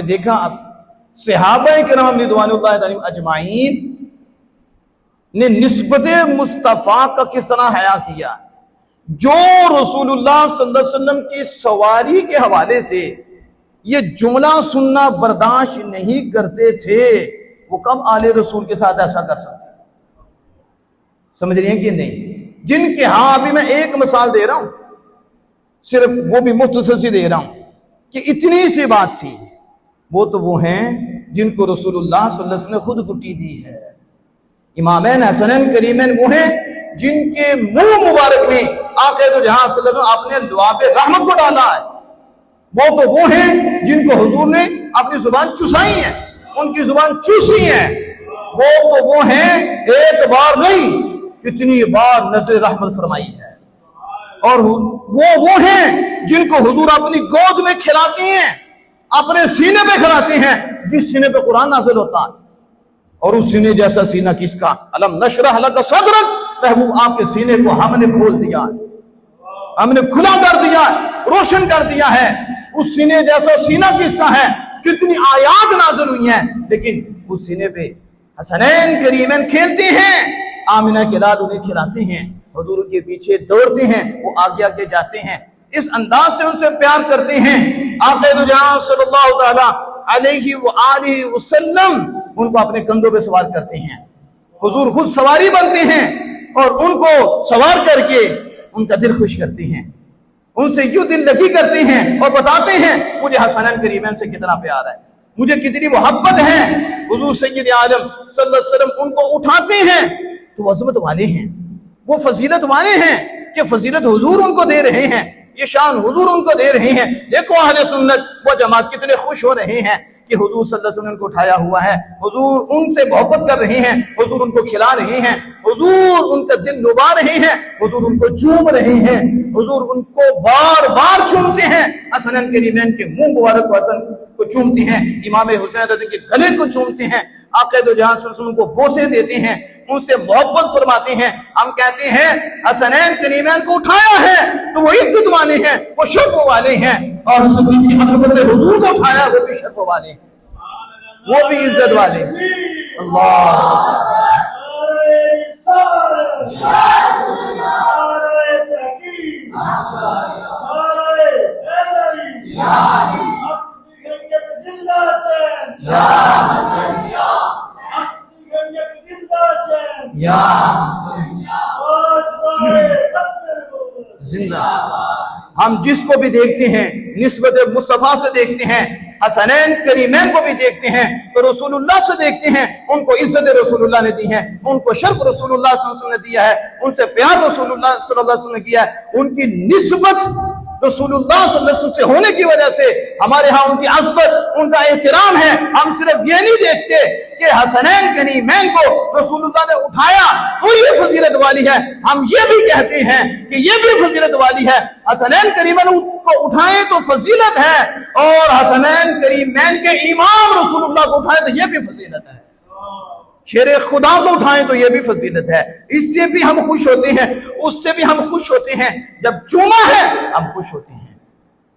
देखा आप सहाबाए किराम रिदवानुल्लाह अलैहिम अजमाइन ने निस्बत मुस्तफ़ा का किस तरह हया किया। जो रसूलुल्लाह सल्लल्लाहु अलैहि वसल्लम की सवारी के हवाले से ये जुमला सुनना बर्दाश्त नहीं करते थे, वो कब आले रसूल के साथ ऐसा कर सकते? समझ रही हैं कि नहीं? जिनके अभी मैं एक मिसाल दे रहा हूं, सिर्फ वो भी मुख्तसर सी दे रहा हूं कि इतनी सी बात थी। वो हैं जिनको रसूलुल्लाह सल्लल्लाहु अलैहि वसल्लम ने खुद कुटी दी है। इमामैन हसनैन करीमैन वो हैं जिनके मुंह मुबारक में आक़ा दो जहां सल्लल्लाहु अलैहि वसल्लम आपने लुआब रहमत को डाला है। वो हैं जिनको हुजूर ने अपनी जुबान चुसाई है, उनकी जुबान चूसी है। वो हैं एक बार नहीं कितनी बार नजर रहमत फरमाई है। और वो हैं जिनको हुजूर अपनी गोद में खिलाते हैं, अपने सीने पे खिलाते हैं, जिस सीने पे कुरान नाज़िल होता है। और उस सीने जैसा सीना किसका? अलम नशरह लका सदरक, महबूब आपके सीने को हमने खोल दिया, हमने खुला कर दिया, रोशन कर दिया है। उस सीने जैसा सीना किसका है? कितनी आयात नाज़िल हुई हैं, लेकिन उस सीने पे हसनैन करीमैन खेलते हैं, आमिना के लाल उन्हें खिलाते हैं, हुजूर उनके पीछे दौड़ते हैं, वो आगे आगे जाते हैं, इस अंदाज से उनसे प्यार करते हैं। आक़ा दो जहां सल्लल्लाहु तआला अलैहि व आलिहि वसल्लम उनको अपने कंधों पे सवार करते हैं, हुजूर खुद सवारी बनते हैं और उनको सवार करके उनका दिल खुश करते हैं, उनसे यूं दिल लगी करते हैं और बताते हैं मुझे हसनैन करीमैन से कितना प्यार है, मुझे कितनी मोहब्बत है। हुजूर सय्यद आलम सल्लल्लाहु अलैहि वसल्लम उनको उठाते हैं तो वो अज़मत वाले हैं, वो फजीलत वाले हैं कि फजीलत हुजूर उनको दे रहे हैं, ये शान हुजूर उनको दे रहे हैं। देखो अहले सुन्नत व जमात कितने खुश हो रहे हैं कि हुजूर सल्लल्लाहु अलैहि वसल्लम को उठाया हुआ है, हुजूर उनसे मोहब्बत कर रहे हैं, हुजूर उनको खिला रहे हैं, हुजूर उनका दिल लुभा रहे हैं, हुजूर उनको चूम रहे हैं, हुजूर उनको बार बार चूमते हैं। हसनैन करीमैन के मुंह मुबारक को हसन को चूमते हैं, इमाम हुसैन रज़ी के गले को चूमते हैं, आक़ा दो जहां सल्लल्लाहु अलैहि वसल्लम को बोसे देते हैं, उनसे मोहब्बत फरमाते हैं। हम कहते हैं हसनैन करीमैन को उठाया है तो वो इज्जत वाले हैं, वो शर्फ वाले हैं, और सिद्दीक़ अकबर ने हुजूर को उठाया वो भी शर्फ वाले हैं, वो भी इज्जत वाले हैं। अल्लाह हम जिसको भी देखते हैं निस्बत मुस्तफा से देखते हैं, हसनैन करीमैन को भी देखते हैं तो रसूलुल्लाह से देखते हैं। उनको इज्जत रसूलुल्लाह ने दी है, उनको शर्फ रसूलुल्लाह सल्लल्लाहु अलैहि वसल्लम ने दिया है, उनसे प्यार रसूलुल्लाह सल्लल्लाहु अलैहि वसल्लम ने किया है। उनकी निस्बत रसूलुल्लाह सल्लल्लाहु अलैहि वसल्लम से होने की वजह से हमारे यहाँ उनकी अज़मत, उनका एहतराम है। हम सिर्फ ये नहीं देखते कि हसनैन करीमैन को रसूलुल्लाह ने उठाया तो ये फजीलत वाली है, हम ये भी कहते हैं कि ये भी फजीलत वाली है। हसनैन करीमैन को उठाए तो फजीलत है, और हसनैन करीमैन के इमाम रसूलुल्लाह को उठाए तो ये भी फजीलत है, शेरे खुदा को उठाएं तो ये भी फजीलत है। इससे भी हम खुश होते हैं, उससे भी हम खुश होते हैं। जब चूमा है हम खुश होते हैं,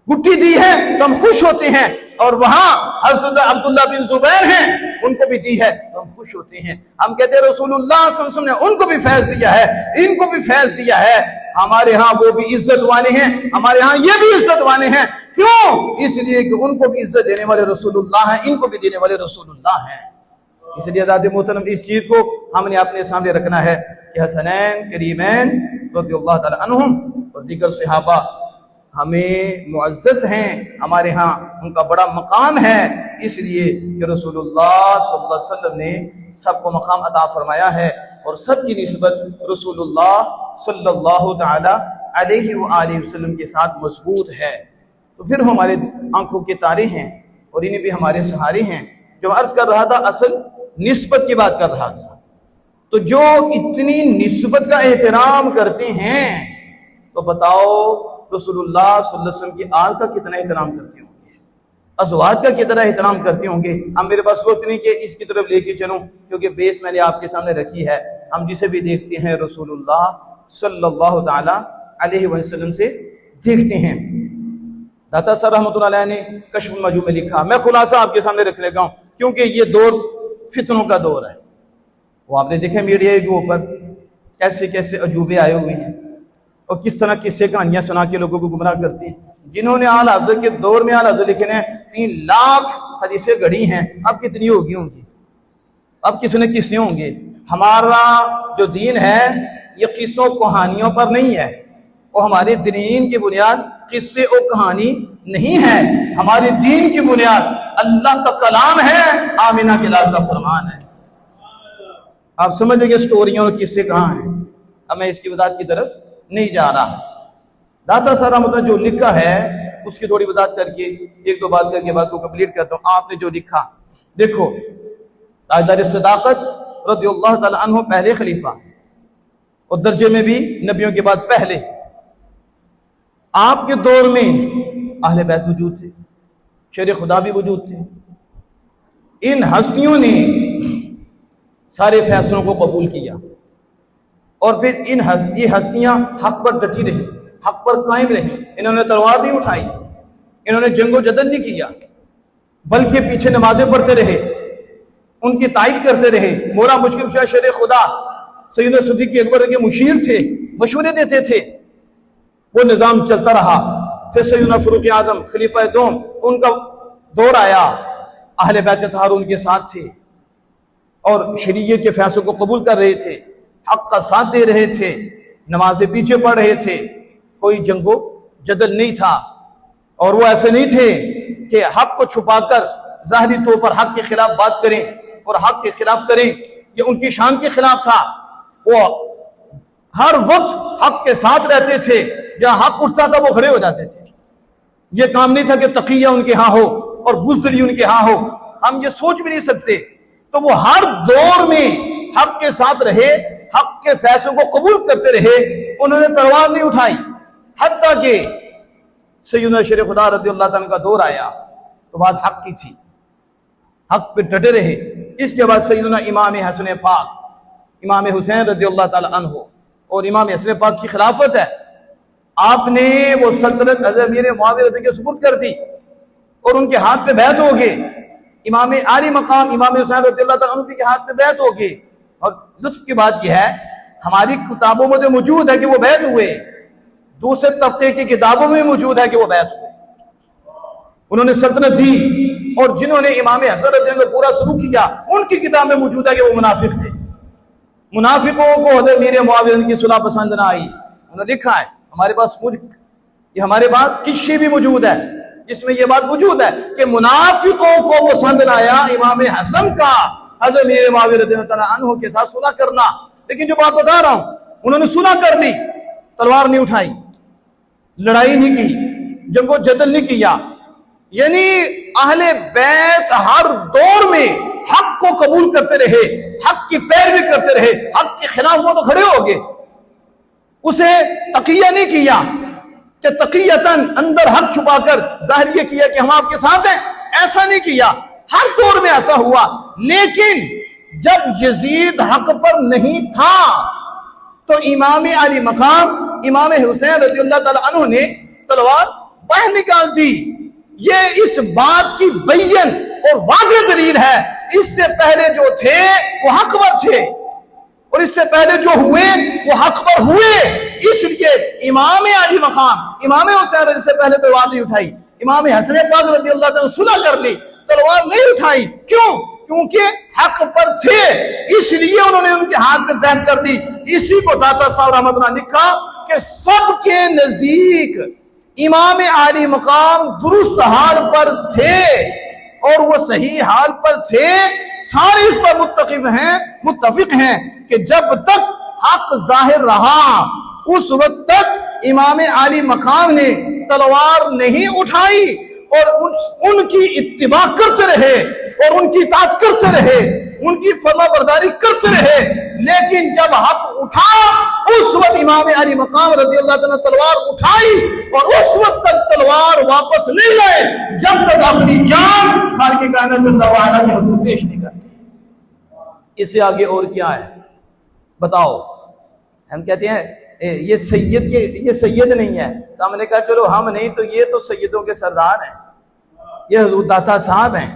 गुट्टी दी है तो हम खुश होते हैं, और वहां हज़रत अब्दुल्लाह बिन जुबैर हैं उनको भी दी है तो हम खुश होते हैं। हम कहते हैं रसूलुल्लाह सल्लल्लाहु अलैहि वसल्लम ने उनको भी फैज़ दिया है, इनको भी फैज़ दिया है। हमारे यहाँ वो भी इज्जत वाले हैं, हमारे यहाँ ये भी इज्जत वाले हैं। क्यों? इसलिए कि उनको भी इज्जत देने वाले रसूलुल्लाह हैं, इनको भी देने वाले रसूलुल्लाह हैं। इसलिए अज़ाद मोहतरम इस चीज को हमने अपने सामने रखना है कि हसनैन करीमैन रज़ियल्लाहु तआला अन्हुम और दीगर सहाबा हमें मुअज़्ज़ज़ हैं, हमारे यहाँ उनका बड़ा मकाम है, इसलिए कि रसूलुल्लाह सल्लल्लाहु अलैहि वसल्लम ने सबको मकाम अता फरमाया है और सबकी निस्बत रसूलुल्लाह सल्लल्लाहु तआला अलैहि व आलिहि वसल्लम के साथ मजबूत है। तो फिर हमारे आंखों के तारे हैं और इन्हें भी हमारे सहारे हैं। जो अर्ज कर रहा था असल निस्बत की बात कर रहा था, तो जो इतनी निस्बत का एहतराम करते हैं तो बताओ रसूलुल्लाह सल्लल्लाहु अलैहि वसल्लम की आल का कितना एहतराम करते होंगे, अज़वाज का कितना एहतराम करते होंगे। हम मेरे पास वक्त नहीं कि इसकी तरफ लेके चलूं, क्योंकि बेस मैंने आपके सामने रखी है। हम जिसे भी देखते हैं रसूलुल्लाह सल्लल्लाहु तआला अलैहि वसल्लम से देखते हैं। दाता सर रहमतुल्लाह अलैह ने कश्फुल मजूब में लिखा, मैं खुलासा आपके सामने रख लेगा हूं क्योंकि ये दौर फितनों का दौर है। वो आपने देखे मीडिया के ऊपर कैसे कैसे अजूबे आए हुए हैं और किस तरह किस्से कहानियां सुना के लोगों को गुमराह करती हैं। जिन्होंने आल हज़रत के दौर में आल हज़रत लिखे हैं 3 लाख हदीसें गढ़ी हैं, अब कितनी होगी होंगी, अब किसने किस्से होंगे। हमारा जो दीन है ये किस्सों कहानियों पर नहीं है, और हमारे दीन की बुनियाद किस्से और कहानी नहीं है। हमारे दीन की बुनियाद अल्लाह का कलाम है, आमिना के लाल का फरमान है। आप समझ लीजिए स्टोरियां और किस्से कहाँ हैं। अब मैं इसकी वजाहत की तरफ नहीं जा रहा। दाता सारा मतलब जो लिखा है उसकी थोड़ी वजाहत करके 1-2 बात करके बात को कंप्लीट करता हूँ। आपने जो लिखा देखो, ताजदार सदाकत रज़ियल्लाहु तआला अन्हु पहले खलीफा और दर्जे में भी नबियों के बाद पहले। आपके दौर में अहले बैत मौजूद थे, शेर खुदा भी मौजूद थे। इन हस्तियों ने सारे फैसलों को कबूल किया और फिर ये हस्तियां हक पर डटी रही, हक पर कायम रही। इन्होंने तलवार नहीं उठाई, इन्होंने जंगो जदल नहीं किया, बल्कि पीछे नमाजें पढ़ते रहे, उनकी तायद करते रहे। मोरा मुश्किल शाह शेर खुदा सैयदना सिद्दीक़ अकबर के मुशीर थे, मशवरे देते थे, वो निज़ाम चलता रहा। फिर सैयदना फ़ारूक़ आज़म खलीफा दोम, उनका दौर आया, अहले बैत तहार उनके साथ थे और शरीयत के फैसलों को कबूल कर रहे थे, हक का साथ दे रहे थे, नमाजें पीछे पढ़ रहे थे, कोई जंगो जदल नहीं था। और वो ऐसे नहीं थे कि हक को छुपाकर ज़ाहिरी तौर पर हक के खिलाफ बात करें और हक के खिलाफ करें, ये उनकी शान के खिलाफ था। वो हर वक्त हक के साथ रहते थे, जहां हक उठता था वो खड़े हो जाते थे। ये काम नहीं था कि तकिया उनके यहाँ हो और बुज़दिली उनके यहाँ हो, हम ये सोच भी नहीं सकते। तो वो हर दौर में हक के साथ रहे, हक के फैसलों को कबूल करते रहे, उन्होंने तलवार नहीं उठाई। हत्ता कि सैयदना शेर खुदा रज़ियल्लाहु ताला का दौर आया तो बात हक की थी, हक पे डटे रहे। इसके बाद सैयदना इमाम हसन पाक, इमाम हुसैन रज़ियल्लाहु ताला अन्हु और इमाम हसन पाक की खिलाफत है। आपने वो सल्तनत हज़रत अमीर मुआविया के सुपुर्द कर दी और उनके हाथ पे बैत हो गए। इमाम आली मकाम इमाम हुसैन रज़ियल्लाहु ताला अन्हु के हाथ पे बैत हो गए। और लुत्फ की बात यह है, हमारी किताबों में तो मौजूद है कि वो बैत हुए, दूसरे तबके की किताबों में मौजूद है कि वो बैत हुए, उन्होंने सल्तनत दी। और जिन्होंने इमाम हसन रज़ियल्लाहु अन्हु का पूरा सलूक किया, उनकी किताब में मौजूद है कि वो मुनाफिक थे। मुनाफिकों को हज़रत अमीर मुआविया की सुलह पसंद ना आई। उन्होंने लिखा है, हमारे पास ये हमारे पास किस्से भी मौजूद है जिसमें यह बात मौजूद है कि मुनाफिकों को पसंद ना आया इमाम हसन का हज़रत अमीर मुआविया रज़ियल्लाहु ताला अन्हु के साथ सुलह करना। लेकिन जो बात बता रहा हूं, उन्होंने सुलह कर ली, तलवार नहीं उठाई, लड़ाई नहीं की, जंगो जदल नहीं किया। यानी अहले बैत हर दौर में हक को कबूल करते रहे, हक की पैरवी करते रहे, हक के खिलाफ वो तो खड़े हो गए। उसे तकिया नहीं किया कि तकियतन अंदर हक छुपाकर जाहिर ये किया कि हम आपके साथ हैं, ऐसा नहीं किया। हर दौर में ऐसा हुआ। लेकिन जब यजीद हक पर नहीं था तो इमाम अली मकाम इमाम हुसैन रज़ियल्लाहु ताला अन्हु ने तलवार बाहर निकाल दी। ये इस बात की बय्यन और वाज़ेह दलील है, इससे पहले जो थे वो हक पर थे और इससे पहले जो हुए वो हक पर हुए। इसलिए इमाम अली मकाम इमाम हुसैन से पहले तलवार नहीं उठाई, इमाम हसन पाक रज़ियल्लाहु ताला सुलह कर ली, तलवार नहीं उठाई। क्यों? क्योंकि हक पर थे, इसलिए उन्होंने उनके हाथ में बैत कर दी। इसी को दाता साहब रहमतुल्लाह ने लिखा कि सबके नजदीक इमाम आली मकाम दुरुस्त हाल पर थे और वो सही हाल पर थे। सारे इस पर मुत्तफिक हैं कि जब तक हक जाहिर रहा उस वक्त तक इमाम आली मकाम ने तलवार नहीं उठाई और उनकी इत्तिबा करते रहे और उनकी इताअत करते रहे, उनकी फरमाबरदारी करते रहे। लेकिन जब हक उठा उस वक्त इमाम अली मकाम रज़ियल्लाहु ताला तलवार उठाई और उस वक्त तक तलवार वापस नहीं लाए जब तक अपनी जान खालिक़ कायनात जल्ल व अला के हुज़ूर पेश नहीं करते। इससे आगे और क्या है बताओ? हम कहते हैं ये सैयद नहीं है। तो हमने कहा चलो हम नहीं तो ये तो सैयदों के सरदार हैं, ये हुजूर दाता साहब हैं।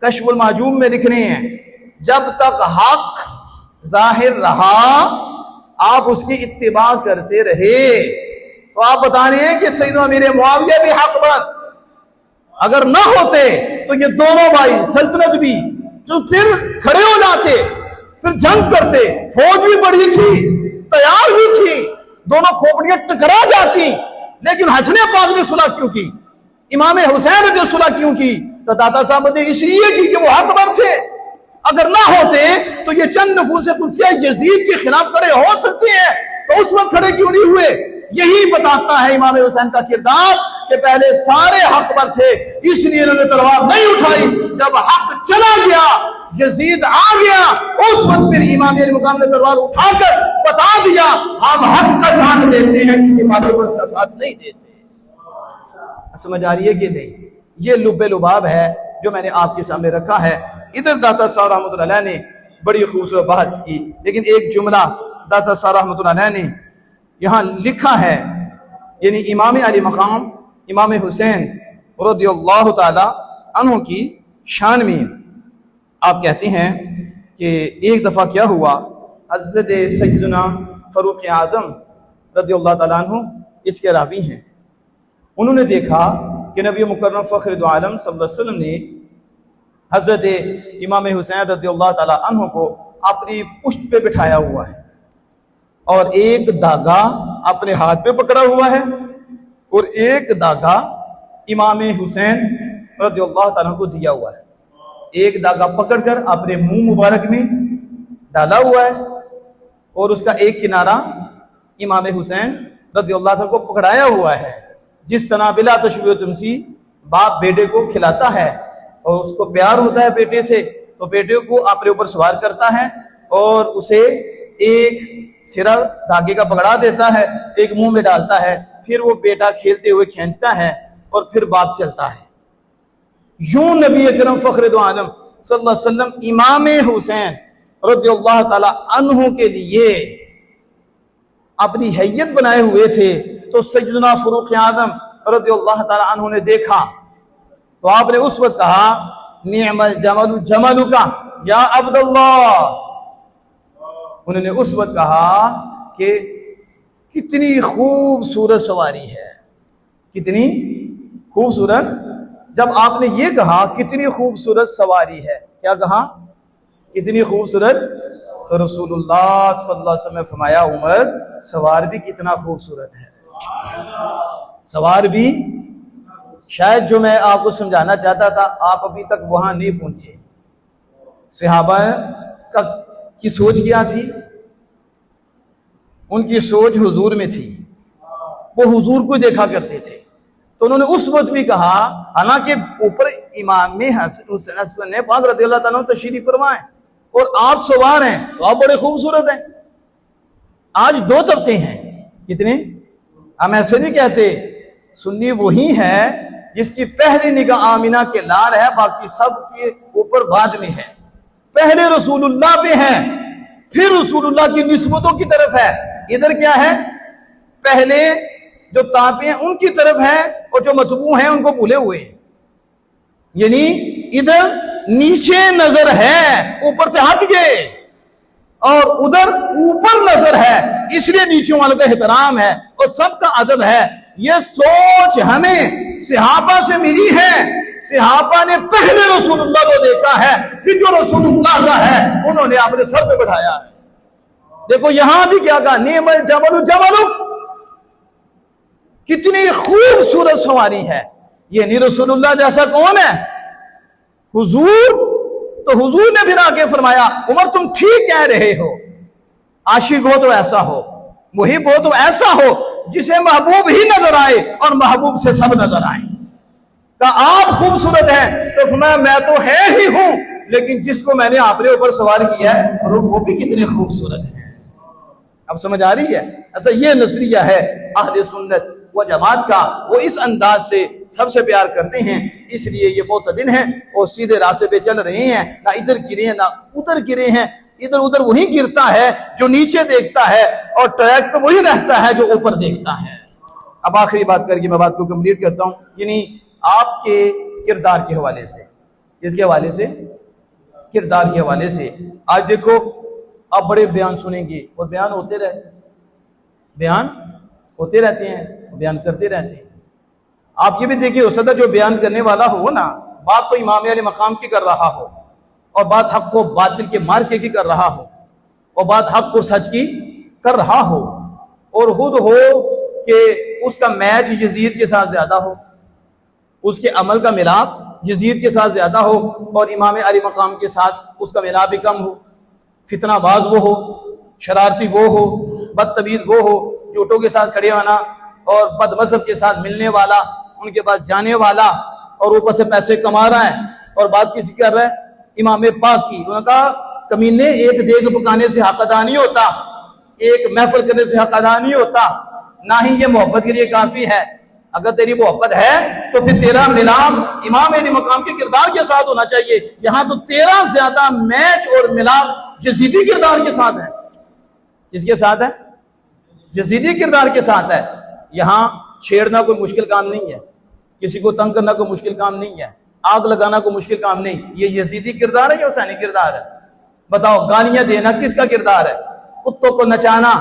कश्फुल माजूम में लिख रहे हैं, जब तक हक जाहिर रहा आप उसकी इत्तिबा करते रहे। तो आप बता रहे हैं कि सैयदना अमीर मुआविया भी हकमंद, अगर ना होते तो ये दोनों भाई सल्तनत भी जो फिर खड़े हो जाते, फिर जंग करते, फौज भी बड़ी थी, तैयार भी थी, दोनों खोपड़ियां टकरा जाती, लेकिन हसन पाक ने सुलह क्यों की, इमाम हुसैन ने सुलह क्यों की? तो दाता साहब ने इसलिए की कि वो हकमंद थे। अगर ना होते तो ये चंद नफूस कुदसिया यजीद के खिलाफ खड़े हो सकते हैं, तो उस वक्त खड़े क्यों नहीं हुए? यही बताता है इमाम हुसैन का किरदार कि पहले सारे हकमंद थे, इसलिए इन्होंने तलवार नहीं उठाई। जब हक चला गया, यजीद आ गया, उस वक्त फिर इमाम मुकाम ने तलवार उठाकर बता दिया हम हक का साथ देते हैं, किसी मातबर का साथ नहीं देते। समझ आ रही है कि नहीं? ये लुब्बे लुबाब है जो मैंने आपके सामने रखा है। इधर दाता साहब रहमतुल्लाह अलैह ने बड़ी खूबसूरत बात की, लेकिन एक जुमला दाता साहब रहमतुल्लाह अलैह ने यहाँ लिखा है, यानी इमाम अली मकाम इमाम हुसैन रज़ियल्लाहु ताला अन्हु की शान में आप कहते हैं कि एक दफ़ा क्या हुआ, हज़रत सैयदना फ़ारूक आज़म रज़ियल्लाहु ताला अन्हु इसके रावी हैं। उन्होंने देखा कि नबी मुकर्रम फ़ख्र दो आलम सल्लल्लाहु अलैहि वसल्लम ने हज़रत इमाम हुसैन रज़ियल्लाहु ताला अन्हु को अपनी पुश्त पे बिठाया हुआ है और एक धागा अपने हाथ पे पकड़ा हुआ है और एक धागा इमाम हुसैन रज़ियल्लाहु ताला को दिया हुआ है। एक धागा पकड़कर अपने मुंह मुबारक में डाला हुआ है और उसका एक किनारा इमाम हुसैन रज़ियल्लाहु ताला को पकड़ाया हुआ है। जिस तरह बिला तशबीह तमसी बाप बेटे को खिलाता है और उसको प्यार होता है बेटे से, तो बेटे को अपने ऊपर सवार करता है और उसे एक सिरा धागे का पकड़ा देता है, एक मुंह में डालता है, फिर वो बेटा खेलते हुए खींचता है और फिर बाप चलता है। यूं नबी अकरम फ़ख्र दो आलम सल्लल्लाहु अलैहि वसल्लम इमाम हुसैन रज़ियल्लाहु ताला अन्हु के लिए अपनी हैयत बनाए हुए थे। तो सैयदना फ़ारूक आज़म रज़ियल्लाहु ताला अन्हु ने देखा तो आपने उस वक्त कहा, निअमल जमलु जमलुका या अब्दुल्लाह। उन्होंने उस वक्त कहा कि कितनी खूबसूरत सवारी है, कितनी खूबसूरत। जब आपने ये कहा कितनी खूबसूरत सवारी है, क्या कहा? कितनी खूबसूरत। तो रसूलुल्लाह सल्लल्लाहु अलैहि वसल्लम ने फरमाया, उमर सवार भी कितना खूबसूरत है, सवार भी। शायद जो मैं आपको समझाना चाहता था आप अभी तक वहां नहीं पहुंचे। सहाबा की सोच क्या थी? उनकी सोच हुजूर में थी, वो हुजूर को देखा करते थे। तो उन्होंने उस वक्त भी कहा, हालांकि ऊपर इमाम हुसैन ने पाक रज़ियल्लाहु ताला तशरीफ फरमाए और आप सवार हैं, तो आप बड़े खूबसूरत हैं। आज दो तबके हैं, कितने? हम ऐसे नहीं कहते, सुन्नी वही है जिसकी पहली निगाह आमिना के लाल है, बाकी सब के ऊपर बाद में है। पहले रसूलुल्लाह पे है, फिर रसूलुल्लाह की निस्बतों की तरफ है। इधर क्या है? पहले जो ताबे हैं उनकी तरफ है और जो मतबू हैं उनको भूले हुए हैं। यानी इधर नीचे नजर है, ऊपर से हट गए, और उधर ऊपर नजर है, इसलिए नीचे वालों का एहतराम है और सबका अदब है। ये सोच हमें सहाबा से मिली है। सहाबा ने पहले रसूलुल्लाह को देखा है, फिर जो रसूलुल्लाह का है उन्होंने अपने सर पे बैठाया है। देखो यहां भी क्या कहा, निअमल जमलु जमलुक, कितनी खूबसूरत सवारी है। ये नहीं रसूलुल्लाह जैसा कौन है? हुजूर। तो हुजूर ने फिर आगे फरमाया, उमर तुम ठीक कह रहे हो, आशिक हो तो ऐसा हो, मुहिब हो तो ऐसा हो जिसे महबूब ही नजर आए और महबूब से सब नजर आए। का आप खूबसूरत हैं, तो फरमाया मैं तो है ही हूं, लेकिन जिसको मैंने अपने ऊपर सवार किया है फरूक वो भी कितने खूबसूरत है। अब समझ आ रही है? ऐसा ये नजरिया है अहले सुन्नत व जमात का, वो इस अंदाज से सबसे प्यार करते हैं, इसलिए ये मुतदिन हैं और सीधे रास्ते पे चल रहे हैं, ना इधर गिरे हैं ना उधर गिरे हैं। इधर उधर वही गिरता है जो नीचे देखता है, और ट्रैक पे वही रहता है जो ऊपर देखता है। अब आखिरी बात करके मैं बात को कंप्लीट करता हूं, यानी आपके किरदार के हवाले से। किसके हवाले से? किरदार के हवाले से। आज देखो आप बड़े बयान सुनेंगे, और बयान होते रहते हैं, बयान होते रहते हैं, बयान करते रहते हैं। आप ये भी देखिए, हो सकता है जो बयान करने वाला हो ना, बात तो इमाम अली मकाम की कर रहा हो, और बात हक को बातिल के मार्के की कर रहा हो, और बात हक को सच की कर रहा हो, और खुद हो कि उसका मैच यजीद के साथ ज्यादा हो, उसके अमल का मिलाप यजीद के साथ ज्यादा हो, और इमाम अली मकाम के साथ उसका मिलाप भी कम हो। फितनाबाज वो हो, शरारती वो हो, बदतमीज वो हो, झूठों के साथ खड़े होना, और बदमज़हब के साथ मिलने वाला, उनके पास जाने वाला, और ऊपर से पैसे कमा रहा है, और बात किसी कर रहा है? इमाम पाक की। उन्होंने कहा कमीने, एक देग पकाने से हक अदा नहीं होता, एक महफिल करने से हक अदा नहीं होता, ना ही ये मोहब्बत के लिए काफी है। अगर तेरी मोहब्बत है तो फिर तेरा मिलाप इमाम अली मकाम के किरदार के साथ होना चाहिए। यहां तो तेरा ज्यादा मैच और मिलाप यजीदी किरदार के साथ है। किसके साथ है? यजीदी किरदार के साथ है। यहां छेड़ना कोई मुश्किल काम नहीं है, किसी को तंग करना कोई मुश्किल काम नहीं है, आग लगाना कोई मुश्किल काम नहीं। ये यजीदी किरदार है या हुसैनी किरदार है? बताओ, गालियां देना किसका किरदार है? कुत्तों को नचाना,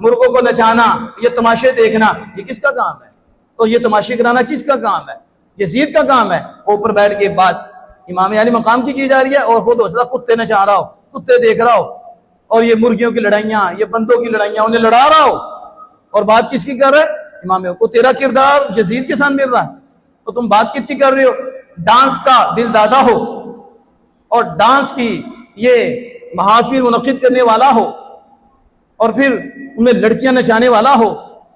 मुर्गों को नचाना, ये तमाशे देखना, ये किसका काम है? तो ये तमाशे कराना किसका काम है? यजीद का काम है। ऊपर बैठ के बात इमाम अली मकाम की जा रही है, और खुद हो कुत्ते नचा रहा हो, कुत्ते देख रहा हो, और ये मुर्गियों की लड़ाइयां, ये बंदों की लड़ाइयां उन्हें लड़ा रहा हो, और बात किसकी कर रहा है? इमाम को। तेरा किरदार यजीद के साथ मिल रहा है, तो तुम बात किसकी कर रहे हो? डांस का दिल दादा हो, और डांस की ये महाफिल मुनक्किद करने वाला हो, और फिर उन्हें लड़कियां नचाने वाला हो,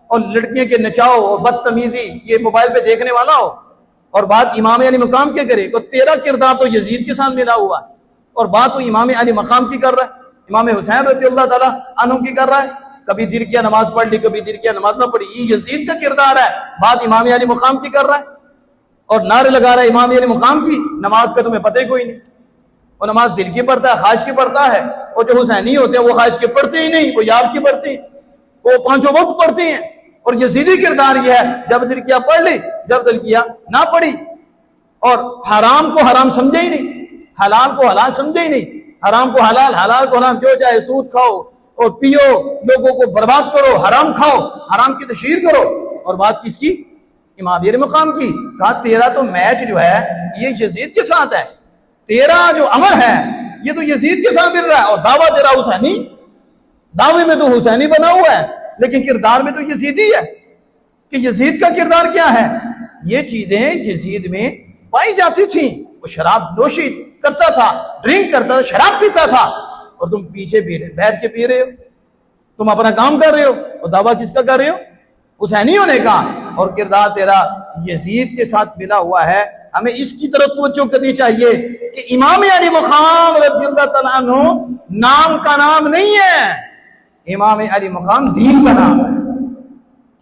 और लड़कियों के नचाओ और बदतमीजी ये मोबाइल पे देखने वाला हो, और बात इमाम अली मकाम के करे। तो तेरा किरदार तो यजीद के साथ मिला हुआ है, और बात तो इमाम अली मकाम की कर रहा है, इमाम हुसैन रज़ियल्लाहु ताला अन्हु की कर रहा है। कभी दिल किया नमाज पढ़ ली, कभी दिल किया नमाज ना पढ़ी, ये यजीद का किरदार है। बात इमाम अली मकाम की कर रहा है, और नारे लगा रहा है इमाम अली मकाम की। नमाज का तुम्हें पता ही कोई नहीं, वो नमाज दिल की पढ़ता है, ख्वाहिश की पढ़ता है, और जो हुसैनी होते हैं वो ख्वाहिश की पढ़ते ही नहीं, वो याद की पढ़ती, वो पांचों वक्त पढ़ती हैं। और यजीदी किरदार ये है, जब दिल किया पढ़ ली, जब दिल किया ना पढ़ी, और हराम को हराम समझे ही नहीं, हलाल को हलाल समझे ही नहीं, हराम को हलाल, हलाल को हराम, जो चाहे सूद खाओ और पियो, लोगों को बर्बाद करो, हराम खाओ, हराम की तशहीर करो। और बात किसकी? इमाम अली मकाम की। कहा तेरा तो मैच जो है ये यजीद के साथ है, तेरा जो अमल है ये तो यजीद के साथ मिल रहा है, और दावा तेरा हुसैनी, दावे में तो हुसैनी बना हुआ है, लेकिन किरदार में तो यजीदी है। कि यजीद का किरदार क्या है? ये चीजें यजीद में पाई जाती थी। वो शराब नोशी करता था, ड्रिंक करता था, शराब पीता था, और तुम पीछे बैठ के पी रहे हो, तुम अपना काम कर रहे हो, और दावा किसका कर रहे हो? हुसैनी होने का। और किरदार तेरा यजीद के साथ मिला हुआ है। हमें इसकी तरफ तवज्जो करनी चाहिए कि इमाम अली मकाम रज़ियल्लाहु तआला अन्हु नाम का नाम नहीं है, इमाम अली मकाम दीन का नाम है।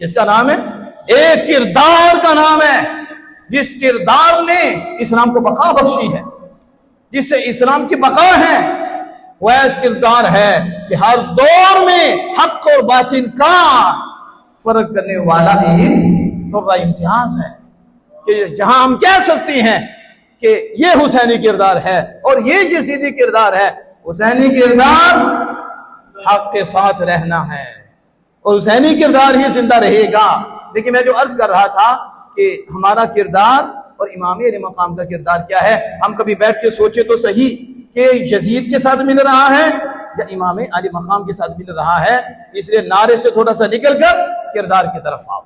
किसका नाम है? एक किरदार का नाम है, जिस किरदार ने इस्लाम को बका बख्शी है, जिससे इस्लाम की बका है। वैसा किरदार है कि हर दौर में हक और बातिल का फर्क करने वाला एक तोरा इम्तियाज है, कि जहां हम कह सकते हैं कि ये हुसैनी किरदार है और ये यजीदी किरदार है। हुसैनी किरदार हक के साथ रहना है, और हुसैनी किरदार ही जिंदा रहेगा। लेकिन मैं जो अर्ज कर रहा था कि हमारा किरदार और इमाम अली मकाम का किरदार क्या है, हम कभी बैठ के सोचे तो सही कि यजीद के साथ मिल रहा है या इमाम अली मकाम के साथ मिल रहा है। इसलिए नारे से थोड़ा सा निकल कर किरदार की तरफ आओ।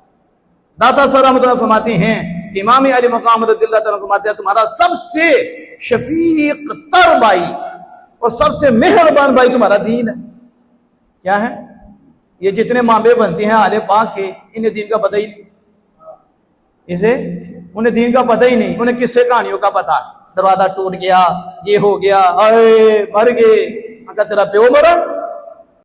दाता सर रहमतुल्लाह फरमाते हैं कि इमाम अली मकाम रज़ियल्लाहु ताला फरमाते हैं, तुम्हारा सबसे शफीक तर भाई और सबसे मेहरबान भाई तुम्हारा दीन है। क्या है? ये जितने मामले बनते हैं आले पाक के, इन्हें दीन का पता ही नहीं, इसे उन्हें दीन का पता ही नहीं। उन्हें किस्से कहानियों का पता है, दरवाजा टूट गया, ये हो गया, अरे मर गए, अगर तेरा प्यो मरा